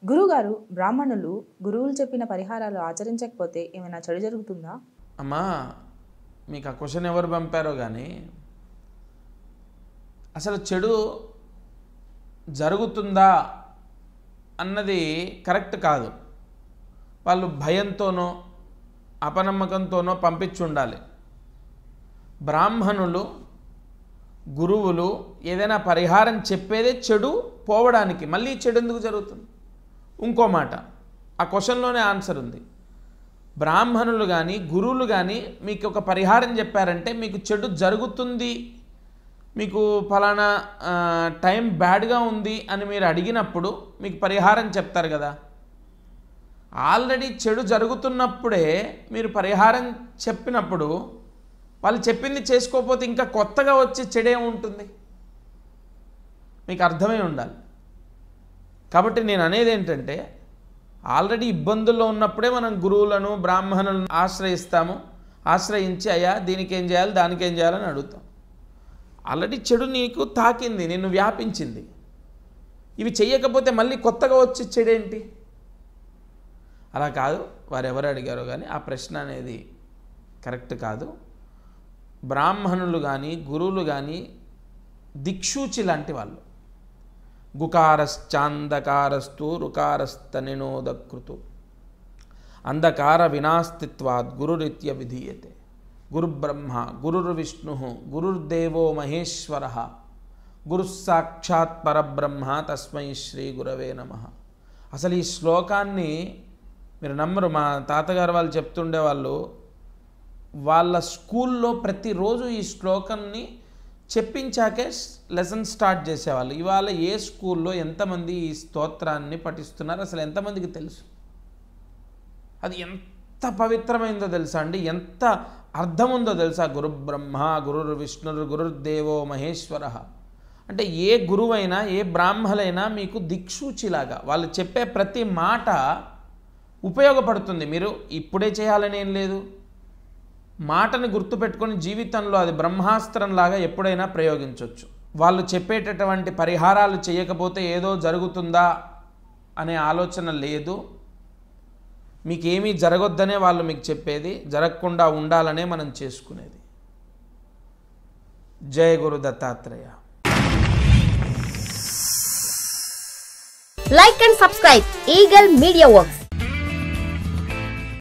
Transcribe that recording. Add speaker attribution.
Speaker 1: గురుగారు బ్రాహ్మణులు గురువులు చెప్పిన పరిహారాలు ఆచరించకపోతే ఏమైనా చెడు జరుగుతుందా?
Speaker 2: అమ్మా మీకు ఆ క్వశ్చన్ ఎవరు పంపారో కానీ అసలు చెడు జరుగుతుందా అన్నది కరెక్ట్ కాదు. వాళ్ళు భయంతోనో అపనమ్మకంతోనో పంపించి ఉండాలి. బ్రాహ్మణులు గురువులు ఏదైనా పరిహారం చెప్పేదే చెడు పోవడానికి. మళ్ళీ చెడు ఎందుకు జరుగుతుంది? ఇంకో మాట ఆ క్వశ్చన్లోనే ఆన్సర్ ఉంది. బ్రాహ్మణులు కానీ గురువులు కానీ మీకు ఒక పరిహారం చెప్పారంటే మీకు చెడు జరుగుతుంది, మీకు ఫలానా టైం బ్యాడ్గా ఉంది అని మీరు అడిగినప్పుడు మీకు పరిహారం చెప్తారు కదా. ఆల్రెడీ చెడు జరుగుతున్నప్పుడే మీరు పరిహారం చెప్పినప్పుడు వాళ్ళు చెప్పింది చేసుకోకపోతే ఇంకా కొత్తగా వచ్చి చెడే ఉంటుంది. మీకు అర్థమై ఉండాలి. కాబట్టి నేను అనేది ఏంటంటే ఆల్రెడీ ఇబ్బందుల్లో ఉన్నప్పుడే మనం గురువులను బ్రాహ్మణులను ఆశ్రయిస్తాము. ఆశ్రయించి అయ్యా దీనికి ఏం చేయాలి దానికి ఏం చేయాలని అడుగుతాం. ఆల్రెడీ చెడు నీకు తాకింది, నిన్ను వ్యాపించింది. ఇవి చెయ్యకపోతే మళ్ళీ కొత్తగా వచ్చి చెడేంటి? అలా కాదు. వారు ఎవరు అడిగారో కానీ ఆ ప్రశ్న అనేది కరెక్ట్ కాదు. బ్రాహ్మణులు కానీ గురువులు కానీ దిక్షూచి లాంటి వాళ్ళు. గుకారశ్చాంధకారస్తు రుకారస్తనినోదకృతు అంధకార వినాస్తిత్వాద్ గురురిత్య విధీయతే. గురుబ్రహ్మ గురుర్విష్ణు గురుర్దేవో మహేశ్వర గురుస్సాక్షాత్ పరబ్రహ్మ తస్మై శ్రీ గురవే నమః. అసలు ఈ శ్లోకాన్ని మీరు నమ్మరు. మా తాతగారు వాళ్ళు చెప్తుండేవాళ్ళు. వాళ్ళ స్కూల్లో ప్రతిరోజు ఈ శ్లోకాన్ని చెప్పించాకే లెసన్ స్టార్ట్ చేసేవాళ్ళు. ఇవాళ ఏ స్కూల్లో ఎంతమంది ఈ స్తోత్రాన్ని పఠిస్తున్నారు అసలు ఎంతమందికి తెలుసు? అది ఎంత పవిత్రమైందో తెలుసా అండి? ఎంత అర్థం ఉందో తెలుసా? గురుబ్రహ్మ గురుర్విష్ణుర్ గురుర్దేవో మహేశ్వర అంటే ఏ గురువైనా ఏ బ్రాహ్మలైనా మీకు దిక్సూచిలాగా వాళ్ళు చెప్పే ప్రతి మాట ఉపయోగపడుతుంది. మీరు ఇప్పుడే చేయాలని ఏం లేదు. మాటని గుర్తుపెట్టుకొని జీవితంలో అది బ్రహ్మాస్త్రంలాగా ఎప్పుడైనా ప్రయోగించవచ్చు. వాళ్ళు చెప్పేటటువంటి పరిహారాలు చేయకపోతే ఏదో జరుగుతుందా అనే ఆలోచన లేదు. మీకేమీ జరగొద్దనే వాళ్ళు మీకు చెప్పేది, జరగకుండా ఉండాలనే మనం చేసుకునేది. జయ గురు Dattatreya.
Speaker 3: Like and subscribe Eagle Media Works.